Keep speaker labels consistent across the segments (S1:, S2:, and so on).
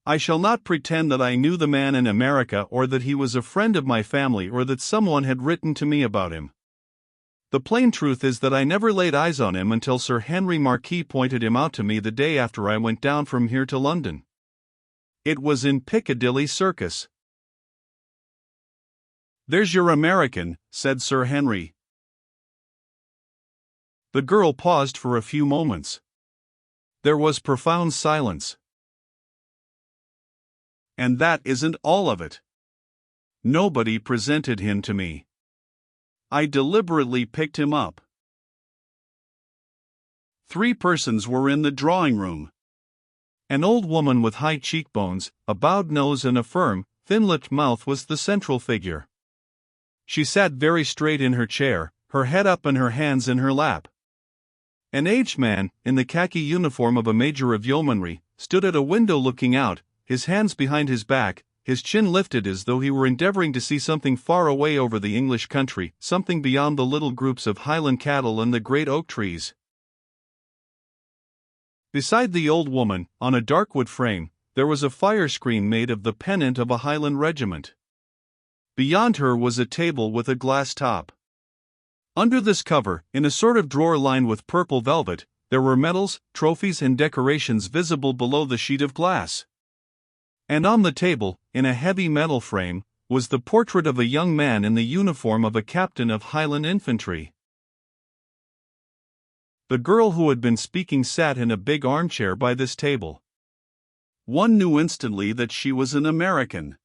S1: I shall not pretend that I knew the man in America or that he was a friend of my family or that someone had written to me about him. The plain truth is that I never laid eyes on him until Sir Henry Marquis pointed him out to me the day after I went down from here to London. It was in Piccadilly Circus. "There's your American," said Sir Henry. The girl paused for a few moments. There was profound silence. "And that isn't all of it. Nobody presented him to me. I deliberately picked him up. 3 persons were in the drawing room. An old woman with high cheekbones, a bowed nose and a firm, thin-lipped mouth was the central figure. She sat very straight in her chair, her head up and her hands in her lap. An aged man, in the khaki uniform of a major of yeomanry, stood at a window looking out, his hands behind his back, his chin lifted as though he were endeavoring to see something far away over the English country, something beyond the little groups of Highland cattle and the great oak trees. Beside the old woman, on a dark wood frame, there was a fire screen made of the pennant of a Highland regiment. Beyond her was a table with a glass top. Under this cover, in a sort of drawer lined with purple velvet, there were medals, trophies and decorations visible below the sheet of glass. And on the table, in a heavy metal frame, was the portrait of a young man in the uniform of a captain of Highland infantry. The girl who had been speaking sat in a big armchair by this table. One knew instantly that she was an American.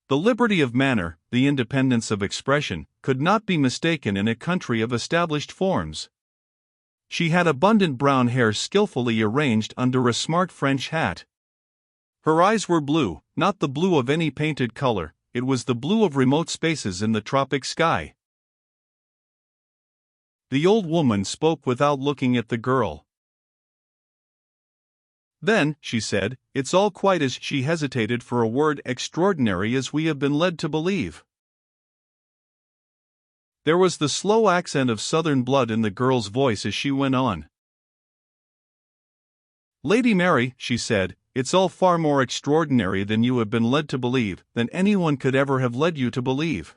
S1: The liberty of manner, the independence of expression, could not be mistaken in a country of established forms. She had abundant brown hair skillfully arranged under a smart French hat. Her eyes were blue, not the blue of any painted color, it was the blue of remote spaces in the tropic sky. The old woman spoke without looking at the girl. "Then," she said, "it's all quite as," she hesitated for a word, "extraordinary as we have been led to believe." There was the slow accent of southern blood in the girl's voice as she went on. "Lady Mary," she said, "it's all far more extraordinary than you have been led to believe, than anyone could ever have led you to believe.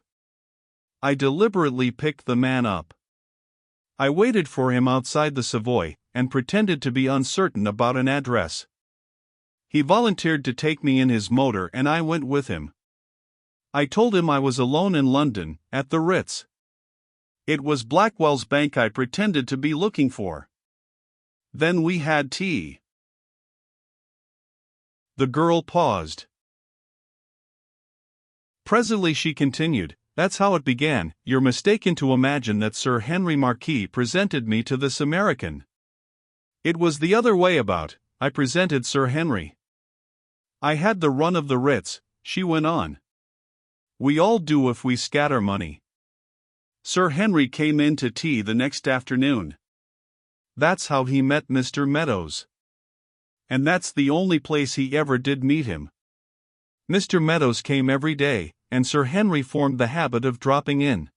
S1: I deliberately picked the man up. I waited for him outside the Savoy, and pretended to be uncertain about an address. He volunteered to take me in his motor and I went with him. I told him I was alone in London, at the Ritz. It was Blackwell's bank I pretended to be looking for. Then we had tea." The girl paused. Presently she continued, "That's how it began. You're mistaken to imagine that Sir Henry Marquis presented me to this American. It was the other way about, I presented Sir Henry. I had the run of the Ritz," she went on. "We all do if we scatter money. Sir Henry came in to tea the next afternoon. That's how he met Mr. Meadows. And that's the only place he ever did meet him. Mr. Meadows came every day, and Sir Henry formed the habit of dropping in.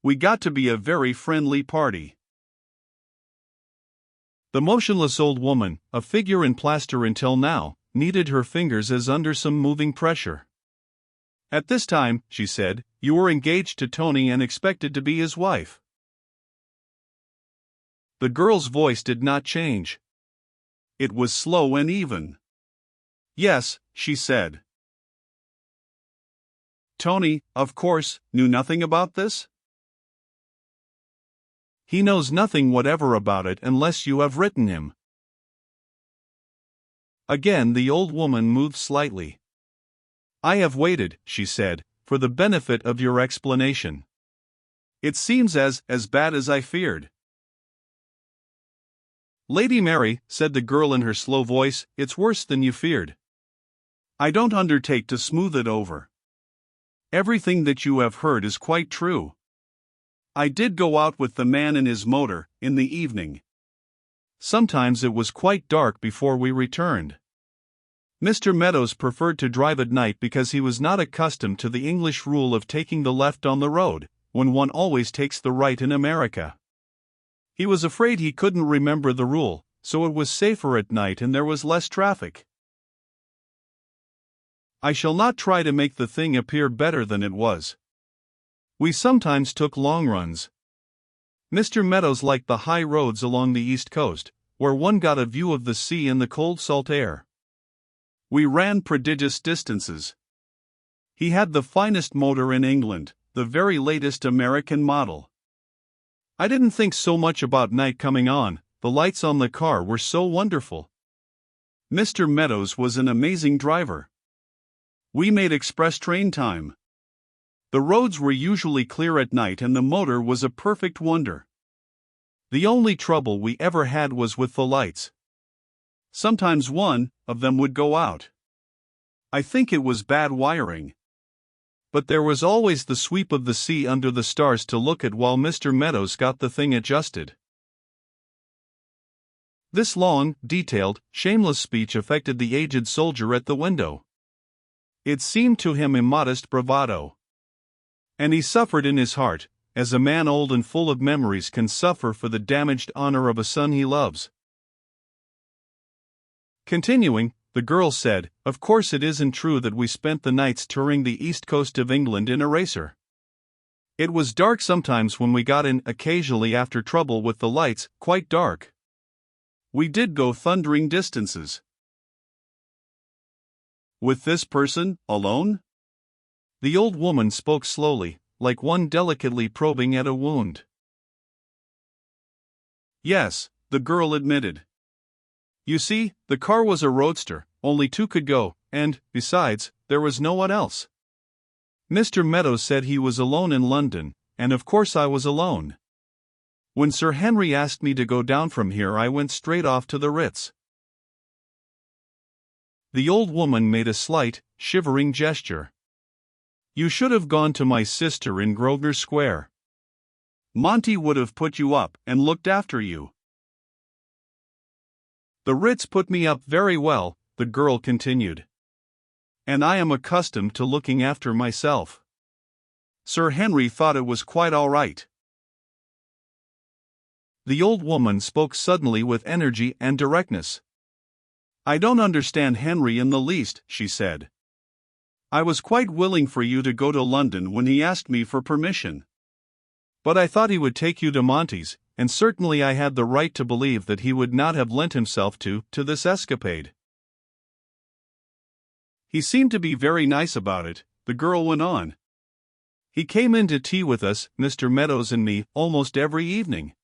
S1: We got to be a very friendly party." The motionless old woman, a figure in plaster until now, kneaded her fingers as under some moving pressure. "At this time," she said, "you were engaged to Tony and expected to be his wife." The girl's voice did not change. It was slow and even. "Yes," she said. "Tony, of course, knew nothing about this?" "He knows nothing whatever about it unless you have written him." Again the old woman moved slightly. "I have waited," she said, "for the benefit of your explanation. It seems as bad as I feared." "Lady Mary," said the girl in her slow voice, "it's worse than you feared. I don't undertake to smooth it over. Everything that you have heard is quite true. I did go out with the man in his motor, in the evening. Sometimes it was quite dark before we returned. Mr. Meadows preferred to drive at night because he was not accustomed to the English rule of taking the left on the road, when one always takes the right in America. He was afraid he couldn't remember the rule, so it was safer at night and there was less traffic. I shall not try to make the thing appear better than it was. We sometimes took long runs. Mr. Meadows liked the high roads along the east coast, where one got a view of the sea and the cold salt air. We ran prodigious distances. He had the finest motor in England, the very latest American model. I didn't think so much about night coming on, the lights on the car were so wonderful. Mr. Meadows was an amazing driver. We made express train time. The roads were usually clear at night and the motor was a perfect wonder. The only trouble we ever had was with the lights. Sometimes one of them would go out. I think it was bad wiring. But there was always the sweep of the sea under the stars to look at while Mr. Meadows got the thing adjusted. This long, detailed, shameless speech affected the aged soldier at the window. It seemed to him immodest bravado. And he suffered in his heart, as a man old and full of memories can suffer for the damaged honor of a son he loves. Continuing, the girl said, "Of course it isn't true that we spent the nights touring the east coast of England in a racer. It was dark sometimes when we got in, occasionally after trouble with the lights, quite dark. We did go thundering distances." With this person, alone? The old woman spoke slowly, like one delicately probing at a wound. Yes, the girl admitted. You see, the car was a roadster, only two could go, and, besides, there was no one else. Mr. Meadows said he was alone in London, and of course I was alone. When Sir Henry asked me to go down from here, I went straight off to the Ritz. The old woman made a slight, shivering gesture. You should have gone to my sister in Grosvenor Square. Monty would have put you up and looked after you. The Ritz put me up very well, the girl continued. And I am accustomed to looking after myself. Sir Henry thought it was quite all right. The old woman spoke suddenly with energy and directness. I don't understand Henry in the least, she said. I was quite willing for you to go to London when he asked me for permission. But I thought he would take you to Monty's, and certainly I had the right to believe that he would not have lent himself to this escapade. He seemed to be very nice about it, the girl went on. He came in to tea with us, Mr. Meadows and me, almost every evening.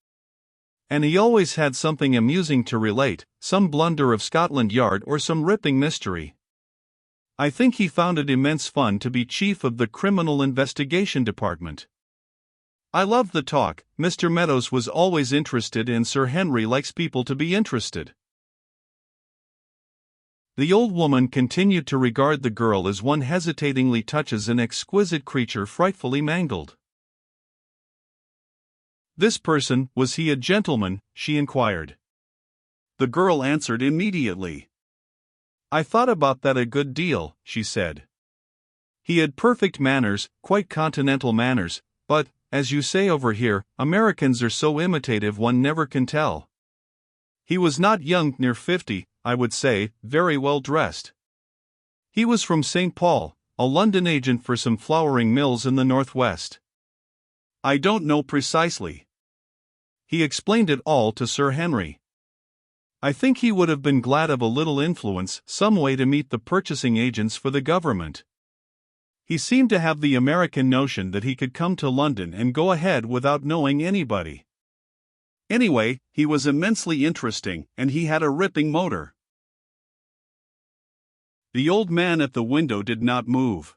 S1: And he always had something amusing to relate, some blunder of Scotland Yard or some ripping mystery. I think he found it immense fun to be chief of the Criminal Investigation Department. I loved the talk. Mr. Meadows was always interested and Sir Henry likes people to be interested. The old woman continued to regard the girl as one hesitatingly touches an exquisite creature frightfully mangled. This person, was he a gentleman, she inquired. The girl answered immediately. I thought about that a good deal, she said. He had perfect manners, quite continental manners, but, as you say over here, Americans are so imitative one never can tell. He was not young, near 50, I would say, very well dressed. He was from St. Paul, a London agent for some flouring mills in the northwest. I don't know precisely. He explained it all to Sir Henry. I think he would have been glad of a little influence, some way to meet the purchasing agents for the government. He seemed to have the American notion that he could come to London and go ahead without knowing anybody. Anyway, he was immensely interesting, and he had a ripping motor. The old man at the window did not move.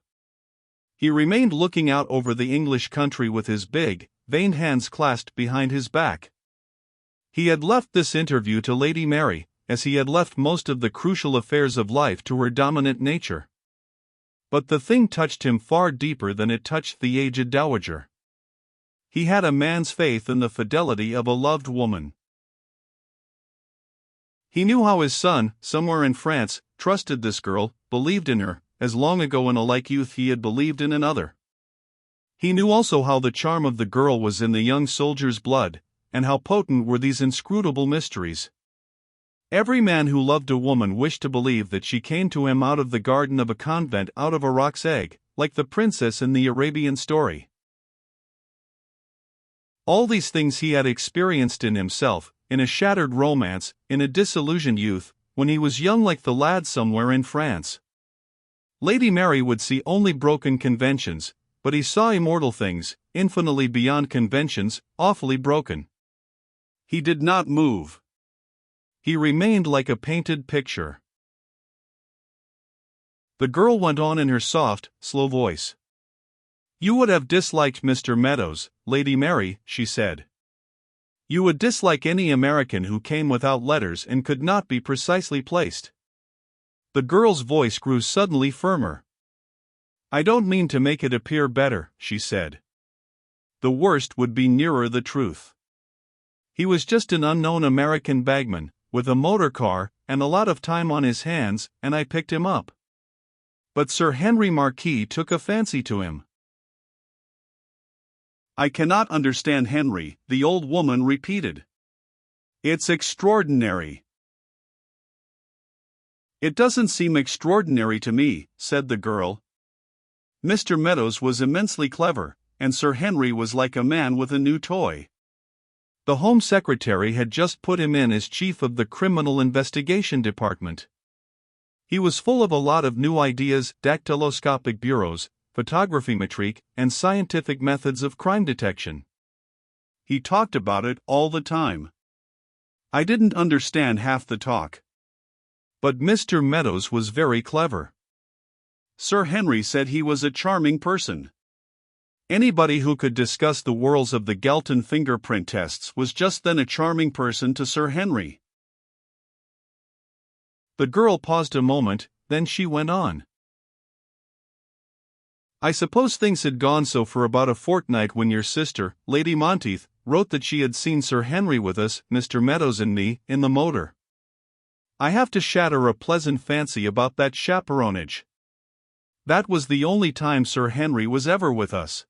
S1: He remained looking out over the English country with his big, veined hands clasped behind his back. He had left this interview to Lady Mary, as he had left most of the crucial affairs of life to her dominant nature. But the thing touched him far deeper than it touched the aged dowager. He had a man's faith in the fidelity of a loved woman. He knew how his son, somewhere in France, trusted this girl, believed in her, as long ago in a like youth he had believed in another. He knew also how the charm of the girl was in the young soldier's blood, and how potent were these inscrutable mysteries. Every man who loved a woman wished to believe that she came to him out of the garden of a convent, out of a roc's egg, like the princess in the Arabian story. All these things he had experienced in himself, in a shattered romance, in a disillusioned youth, when he was young like the lad somewhere in France. Lady Mary would see only broken conventions, but he saw immortal things, infinitely beyond conventions, awfully broken. He did not move. He remained like a painted picture. The girl went on in her soft, slow voice. "You would have disliked Mr. Meadows, Lady Mary," she said. "You would dislike any American who came without letters and could not be precisely placed." The girl's voice grew suddenly firmer. "I don't mean to make it appear better," she said. "The worst would be nearer the truth. He was just an unknown American bagman, with a motor car and a lot of time on his hands, and I picked him up. But Sir Henry Marquis took a fancy to him." "I cannot understand Henry," the old woman repeated. "It's extraordinary." "It doesn't seem extraordinary to me," said the girl. "Mr. Meadows was immensely clever, and Sir Henry was like a man with a new toy. The Home Secretary had just put him in as chief of the Criminal Investigation Department. He was full of a lot of new ideas, dactyloscopic bureaus, photography-metrique, and scientific methods of crime detection. He talked about it all the time. I didn't understand half the talk. But Mr. Meadows was very clever. Sir Henry said he was a charming person. Anybody who could discuss the whirls of the Galton fingerprint tests was just then a charming person to Sir Henry." The girl paused a moment, then she went on. "I suppose things had gone so for about a fortnight when your sister, Lady Monteith, wrote that she had seen Sir Henry with us, Mr. Meadows and me, in the motor. I have to shatter a pleasant fancy about that chaperonage. That was the only time Sir Henry was ever with us.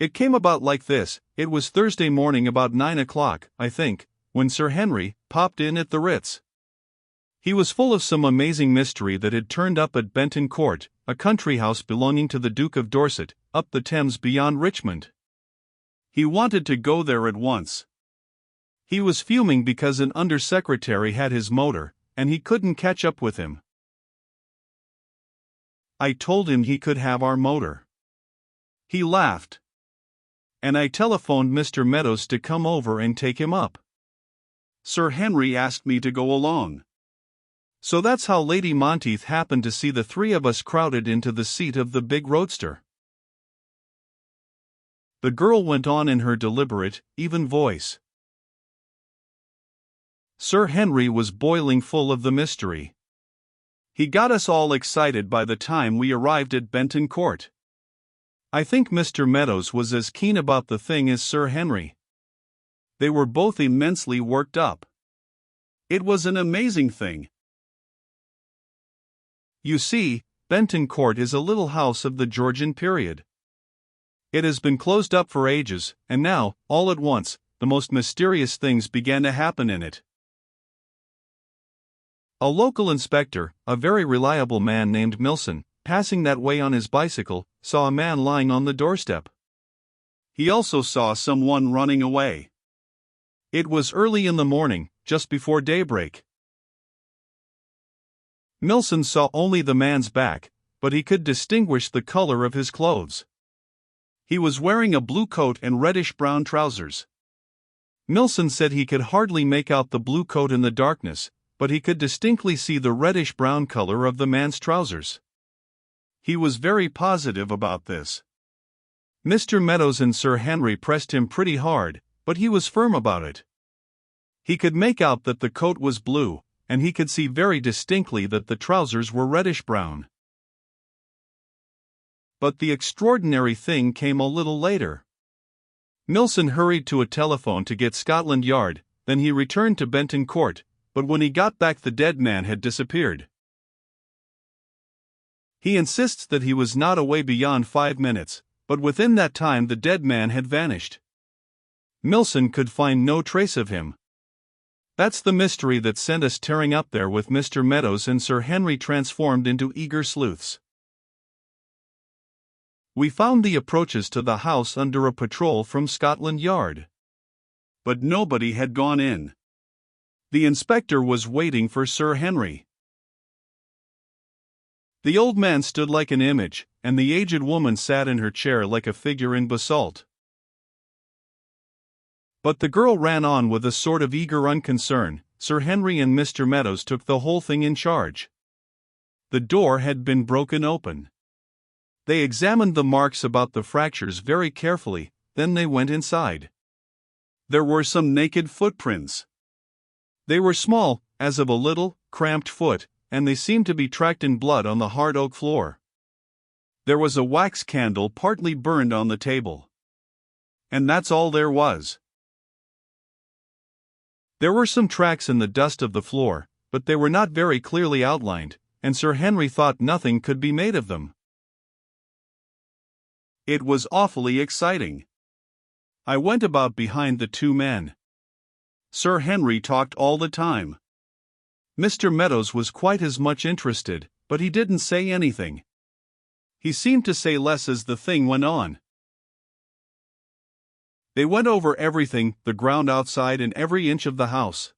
S1: It came about like this: it was Thursday morning about 9 o'clock, I think, when Sir Henry popped in at the Ritz. He was full of some amazing mystery that had turned up at Benton Court, a country house belonging to the Duke of Dorset, up the Thames beyond Richmond. He wanted to go there at once. He was fuming because an under-secretary had his motor, and he couldn't catch up with him. I told him he could have our motor. He laughed. And I telephoned Mr. Meadows to come over and take him up. Sir Henry asked me to go along. So that's how Lady Monteith happened to see the three of us crowded into the seat of the big roadster." The girl went on in her deliberate, even voice. "Sir Henry was boiling full of the mystery. He got us all excited by the time we arrived at Benton Court. I think Mr. Meadows was as keen about the thing as Sir Henry. They were both immensely worked up. It was an amazing thing. You see, Benton Court is a little house of the Georgian period. It has been closed up for ages, and now, all at once, the most mysterious things began to happen in it. A local inspector, a very reliable man named Milson, passing that way on his bicycle, saw a man lying on the doorstep. He also saw someone running away. It was early in the morning, just before daybreak. Milson saw only the man's back, but he could distinguish the color of his clothes. He was wearing a blue coat and reddish-brown trousers. Milson said he could hardly make out the blue coat in the darkness, but he could distinctly see the reddish-brown color of the man's trousers. He was very positive about this. Mr. Meadows and Sir Henry pressed him pretty hard, but he was firm about it. He could make out that the coat was blue, and he could see very distinctly that the trousers were reddish-brown. But the extraordinary thing came a little later. Milson hurried to a telephone to get Scotland Yard, then he returned to Benton Court, but when he got back the dead man had disappeared. He insists that he was not away beyond 5 minutes, but within that time the dead man had vanished. Milson could find no trace of him. That's the mystery that sent us tearing up there with Mr. Meadows and Sir Henry transformed into eager sleuths. We found the approaches to the house under a patrol from Scotland Yard. But nobody had gone in. The inspector was waiting for Sir Henry. The old man stood like an image, and the aged woman sat in her chair like a figure in basalt. But the girl ran on with a sort of eager unconcern. Sir Henry and Mr. Meadows took the whole thing in charge. The door had been broken open. They examined the marks about the fractures very carefully, then they went inside. There were some naked footprints. They were small, as of a little, cramped foot, and they seemed to be tracked in blood on the hard oak floor. There was a wax candle partly burned on the table. And that's all there was. There were some tracks in the dust of the floor, but they were not very clearly outlined, and Sir Henry thought nothing could be made of them. It was awfully exciting. I went about behind the two men. Sir Henry talked all the time. Mr. Meadows was quite as much interested, but he didn't say anything. He seemed to say less as the thing went on. They went over everything, the ground outside and every inch of the house.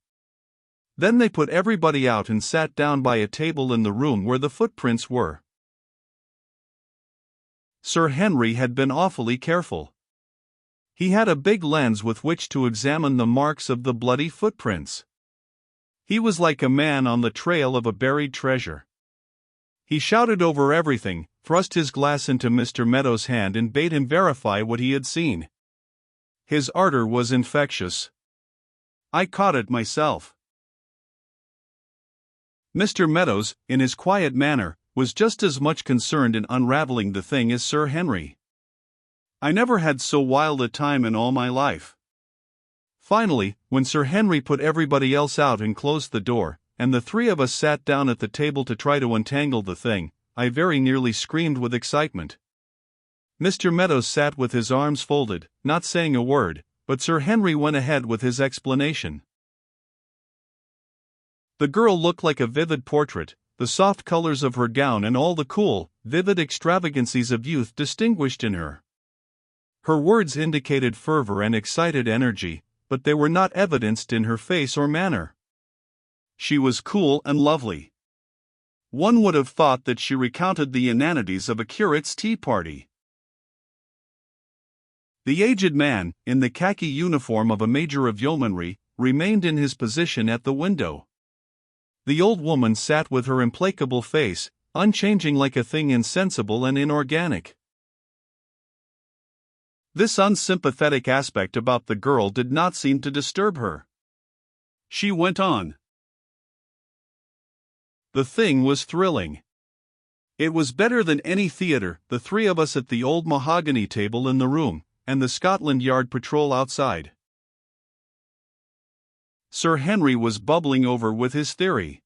S1: Then they put everybody out and sat down by a table in the room where the footprints were. Sir Henry had been awfully careful. He had a big lens with which to examine the marks of the bloody footprints. He was like a man on the trail of a buried treasure. He shouted over everything, thrust his glass into Mr. Meadows' hand and bade him verify what he had seen. His ardor was infectious. I caught it myself. Mr. Meadows, in his quiet manner, was just as much concerned in unraveling the thing as Sir Henry. I never had so wild a time in all my life. Finally, when Sir Henry put everybody else out and closed the door, and the three of us sat down at the table to try to untangle the thing, I very nearly screamed with excitement. Mr. Meadows sat with his arms folded, not saying a word, but Sir Henry went ahead with his explanation. The girl looked like a vivid portrait, the soft colors of her gown and all the cool, vivid extravagancies of youth distinguished in her. Her words indicated fervor and excited energy, but they were not evidenced in her face or manner. She was cool and lovely. One would have thought that she recounted the inanities of a curate's tea party. The aged man, in the khaki uniform of a major of yeomanry, remained in his position at the window. The old woman sat with her implacable face, unchanging like a thing insensible and inorganic. This unsympathetic aspect about the girl did not seem to disturb her. She went on. The thing was thrilling. It was better than any theater, the three of us at the old mahogany table in the room, and the Scotland Yard patrol outside. Sir Henry was bubbling over with his theory.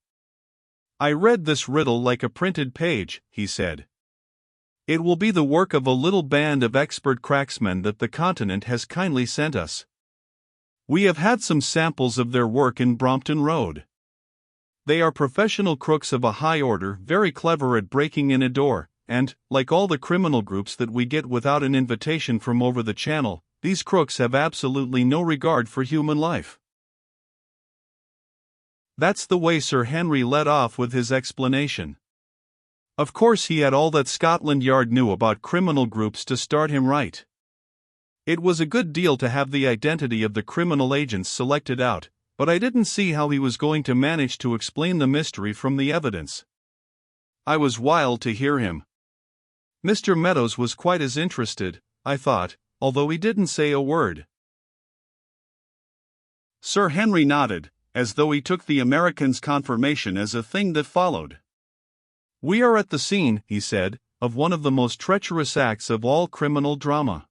S1: I read this riddle like a printed page, he said. It will be the work of a little band of expert cracksmen that the continent has kindly sent us. We have had some samples of their work in Brompton Road. They are professional crooks of a high order, very clever at breaking in a door, and, like all the criminal groups that we get without an invitation from over the channel, these crooks have absolutely no regard for human life. That's the way Sir Henry led off with his explanation. Of course he had all that Scotland Yard knew about criminal groups to start him right. It was a good deal to have the identity of the criminal agents selected out, but I didn't see how he was going to manage to explain the mystery from the evidence. I was wild to hear him. Mr. Meadows was quite as interested, I thought, although he didn't say a word. Sir Henry nodded, as though he took the American's confirmation as a thing that followed. We are at the scene, he said, of one of the most treacherous acts of all criminal drama.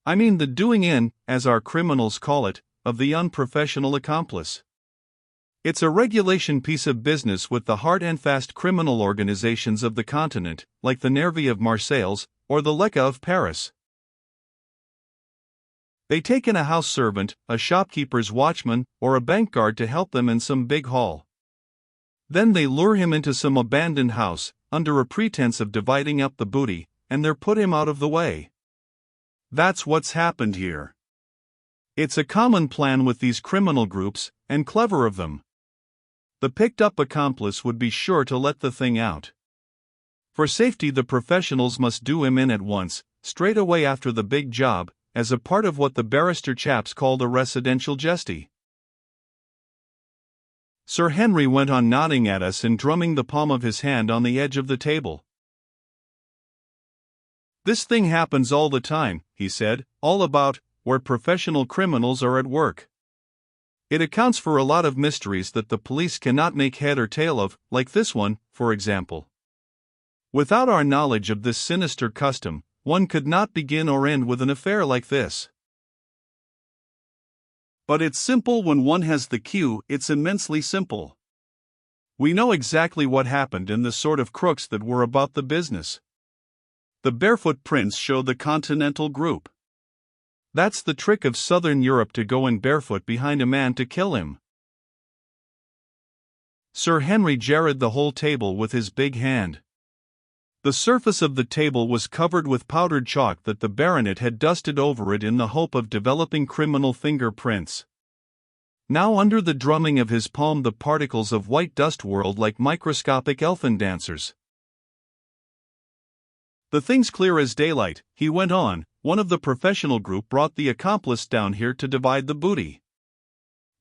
S1: I mean the doing in, as our criminals call it, of the unprofessional accomplice. It's a regulation piece of business with the hard and fast criminal organizations of the continent, like the Nervi of Marseilles, or the Lecca of Paris. They take in a house servant, a shopkeeper's watchman, or a bank guard to help them in some big haul. Then they lure him into some abandoned house, under a pretense of dividing up the booty, and they're put him out of the way. That's what's happened here. It's a common plan with these criminal groups, and clever of them. The picked-up accomplice would be sure to let the thing out. For safety, the professionals must do him in at once, straight away after the big job, as a part of what the barrister chaps called a residential jesty. Sir Henry went on nodding at us and drumming the palm of his hand on the edge of the table. This thing happens all the time, he said, all about where professional criminals are at work. It accounts for a lot of mysteries that the police cannot make head or tail of, like this one, for example. Without our knowledge of this sinister custom, one could not begin or end with an affair like this. But it's simple when one has the cue, it's immensely simple. We know exactly what happened and the sort of crooks that were about the business. The barefoot prints show the continental group. That's the trick of Southern Europe, to go in barefoot behind a man to kill him. Sir Henry jarred the whole table with his big hand. The surface of the table was covered with powdered chalk that the baronet had dusted over it in the hope of developing criminal fingerprints. Now under the drumming of his palm the particles of white dust whirled like microscopic elfin dancers. The thing's clear as daylight, he went on. One of the professional group brought the accomplice down here to divide the booty.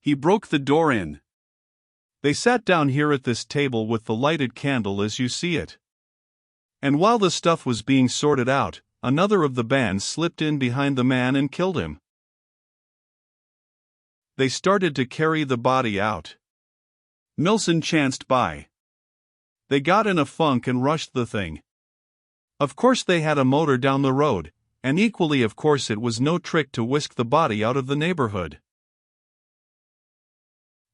S1: He broke the door in. They sat down here at this table with the lighted candle as you see it. And while the stuff was being sorted out, another of the band slipped in behind the man and killed him. They started to carry the body out. Milson chanced by. They got in a funk and rushed the thing. Of course they had a motor down the road, and equally of course it was no trick to whisk the body out of the neighborhood.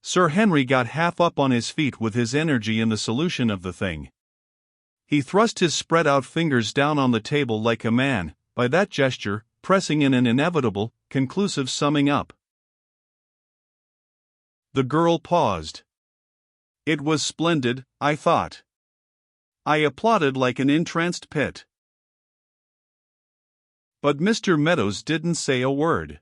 S1: Sir Henry got half up on his feet with his energy in the solution of the thing. He thrust his spread-out fingers down on the table like a man, by that gesture, pressing in an inevitable, conclusive summing up. The girl paused. It was splendid, I thought. I applauded like an entranced pit. But Mr. Meadows didn't say a word.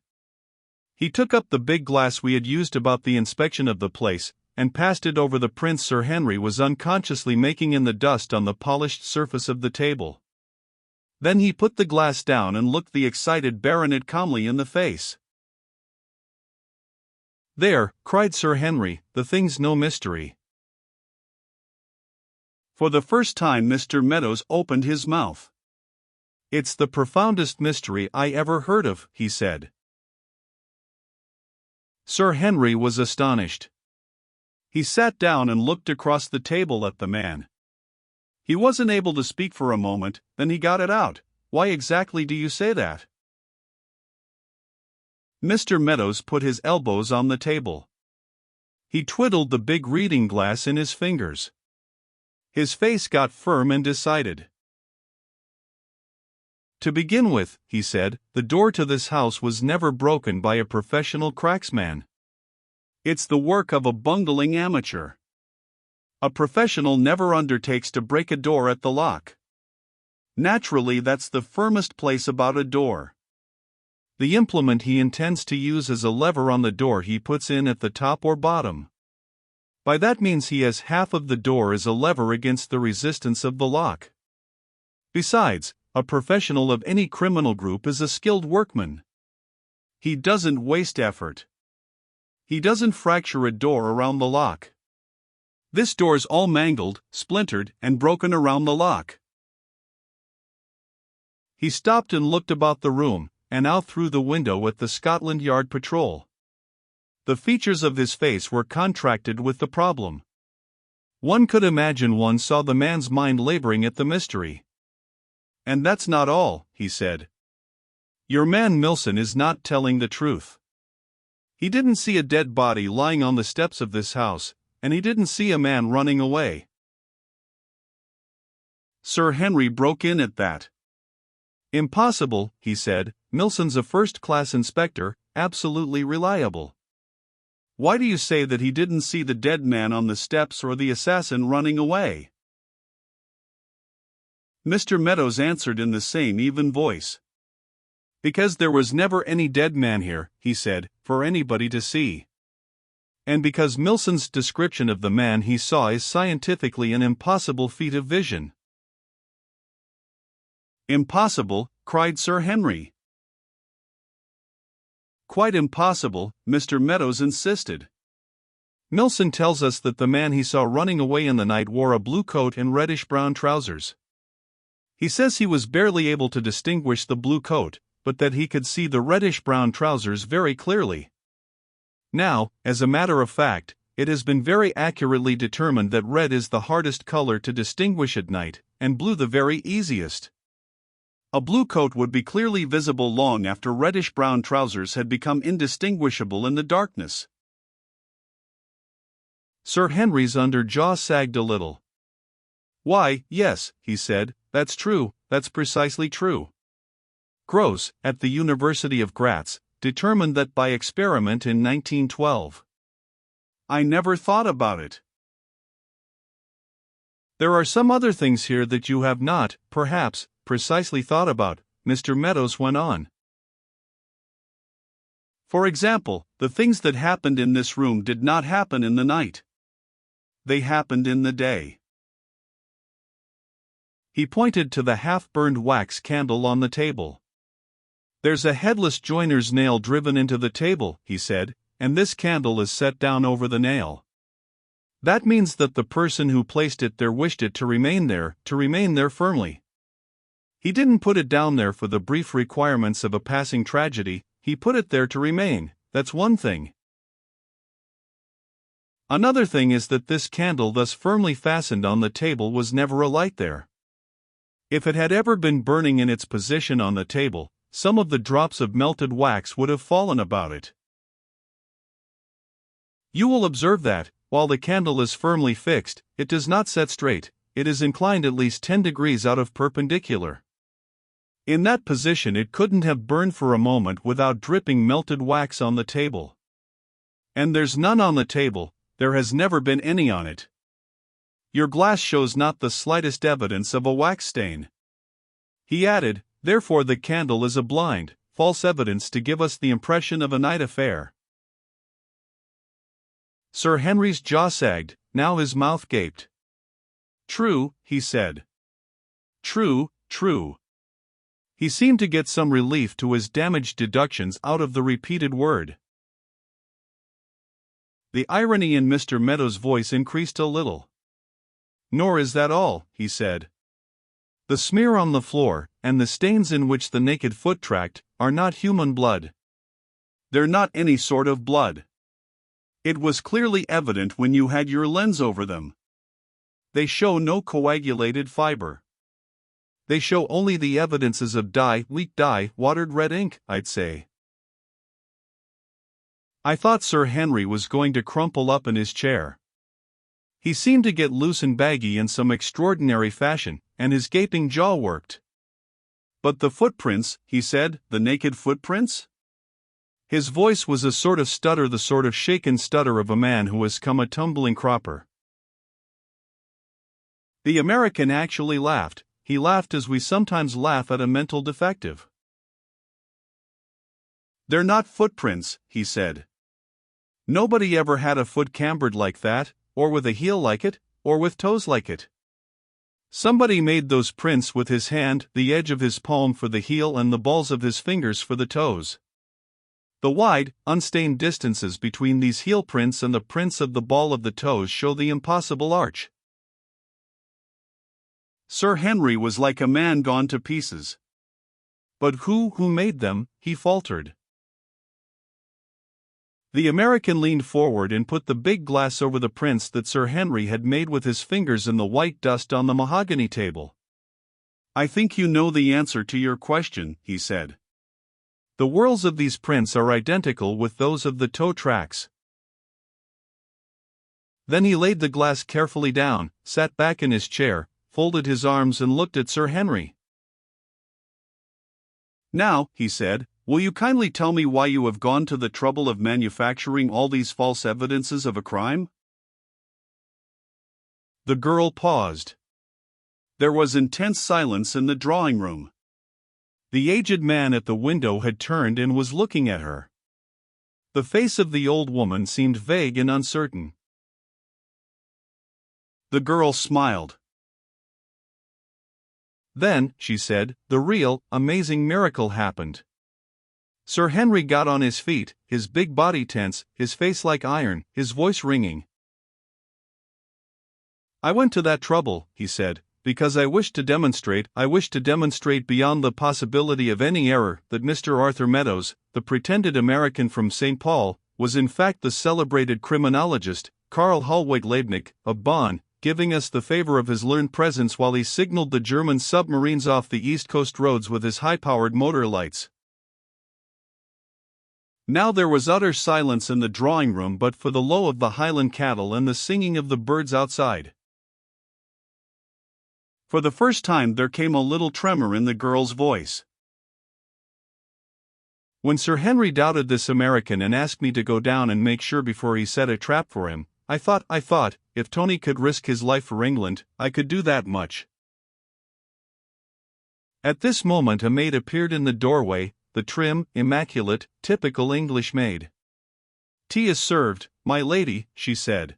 S1: He took up the big glass we had used about the inspection of the place, and passed it over the prints Sir Henry was unconsciously making in the dust on the polished surface of the table. Then he put the glass down and looked the excited baronet calmly in the face. "There," cried Sir Henry, "the thing's no mystery." For the first time Mr. Meadows opened his mouth. "It's the profoundest mystery I ever heard of," he said. Sir Henry was astonished. He sat down and looked across the table at the man. He wasn't able to speak for a moment, then he got it out. "Why exactly do you say that?" Mr. Meadows put his elbows on the table. He twiddled the big reading glass in his fingers. His face got firm and decided. "To begin with," he said, "the door to this house was never broken by a professional cracksman. It's the work of a bungling amateur. A professional never undertakes to break a door at the lock. Naturally, that's the firmest place about a door. The implement he intends to use as a lever on the door he puts in at the top or bottom. By that means he has half of the door as a lever against the resistance of the lock. Besides, a professional of any criminal group is a skilled workman. He doesn't waste effort. He doesn't fracture a door around the lock. This door's all mangled, splintered, and broken around the lock." He stopped and looked about the room, and out through the window at the Scotland Yard patrol. The features of his face were contracted with the problem. One could imagine one saw the man's mind laboring at the mystery. "And that's not all," he said. "Your man Milson is not telling the truth. He didn't see a dead body lying on the steps of this house, and he didn't see a man running away." Sir Henry broke in at that. "Impossible," he said, Milson's a first-class inspector, absolutely reliable. Why do you say that he didn't see the dead man on the steps or the assassin running away?" Mr. Meadows answered in the same even voice. "Because there was never any dead man here," he said, "for anybody to see. And because Milson's description of the man he saw is scientifically an impossible feat of vision." "Impossible?" cried Sir Henry. "Quite impossible," Mr. Meadows insisted. "Milson tells us that the man he saw running away in the night wore a blue coat and reddish-brown trousers. He says he was barely able to distinguish the blue coat, but that he could see the reddish-brown trousers very clearly. Now, as a matter of fact, it has been very accurately determined that red is the hardest color to distinguish at night, and blue the very easiest. A blue coat would be clearly visible long after reddish-brown trousers had become indistinguishable in the darkness." Sir Henry's under jaw sagged a little. "Why, yes," he said, "that's true, that's precisely true. Gross, at the University of Graz, determined that by experiment in 1912. I never thought about it." "There are some other things here that you have not, perhaps, precisely thought about," Mr. Meadows went on. "For example, the things that happened in this room did not happen in the night. They happened in the day." He pointed to the half-burned wax candle on the table. "There's a headless joiner's nail driven into the table," he said, "and this candle is set down over the nail. That means that the person who placed it there wished it to remain there firmly. He didn't put it down there for the brief requirements of a passing tragedy, he put it there to remain, that's one thing. Another thing is that this candle thus firmly fastened on the table was never alight there. If it had ever been burning in its position on the table, some of the drops of melted wax would have fallen about it. You will observe that, while the candle is firmly fixed, it does not set straight, it is inclined at least 10 degrees out of perpendicular. In that position it couldn't have burned for a moment without dripping melted wax on the table. And there's none on the table, there has never been any on it. Your glass shows not the slightest evidence of a wax stain." He added, "Therefore the candle is a blind, false evidence to give us the impression of a night affair." Sir Henry's jaw sagged, now his mouth gaped. "True," he said. "True, true." He seemed to get some relief to his damaged deductions out of the repeated word. The irony in Mr. Meadows' voice increased a little. "Nor is that all," he said. "The smear on the floor, and the stains in which the naked foot tracked, are not human blood. They're not any sort of blood. It was clearly evident when you had your lens over them. They show no coagulated fiber. They show only the evidences of dye, weak dye, watered red ink, I'd say." I thought Sir Henry was going to crumple up in his chair. He seemed to get loose and baggy in some extraordinary fashion, and his gaping jaw worked. "But the footprints," he said, "the naked footprints?" His voice was a sort of stutter, the sort of shaken stutter of a man who has come a tumbling cropper. The American actually laughed. He laughed as we sometimes laugh at a mental defective. "They're not footprints," he said. "Nobody ever had a foot cambered like that, or with a heel like it, or with toes like it. Somebody made those prints with his hand, the edge of his palm for the heel and the balls of his fingers for the toes. The wide, unstained distances between these heel prints and the prints of the ball of the toes show the impossible arch." Sir Henry was like a man gone to pieces. "But who made them?" he faltered. The American leaned forward and put the big glass over the prints that Sir Henry had made with his fingers in the white dust on the mahogany table. "I think you know the answer to your question," he said. "The whorls of these prints are identical with those of the toe tracks." Then he laid the glass carefully down, sat back in his chair, folded his arms and looked at Sir Henry. Now, he said, will you kindly tell me why you have gone to the trouble of manufacturing all these false evidences of a crime? The girl paused. There was intense silence in the drawing room. The aged man at the window had turned and was looking at her. The face of the old woman seemed vague and uncertain. The girl smiled. Then, she said, the real, amazing miracle happened. Sir Henry got on his feet, his big body tense, his face like iron, his voice ringing. I went to that trouble, he said, because I wished to demonstrate beyond the possibility of any error that Mr. Arthur Meadows, the pretended American from St. Paul, was in fact the celebrated criminologist, Karl Hallweg Leibniz, of Bonn, giving us the favor of his learned presence while he signaled the German submarines off the East Coast roads with his high-powered motor lights. Now there was utter silence in the drawing room but for the low of the Highland cattle and the singing of the birds outside. For the first time there came a little tremor in the girl's voice. When Sir Henry doubted this American and asked me to go down and make sure before he set a trap for him, I thought, if Tony could risk his life for England, I could do that much. At this moment a maid appeared in the doorway, the trim, immaculate, typical English maid. Tea is served, my lady, she said.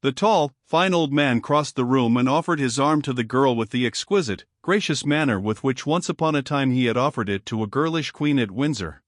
S1: The tall, fine old man crossed the room and offered his arm to the girl with the exquisite, gracious manner with which once upon a time he had offered it to a girlish queen at Windsor.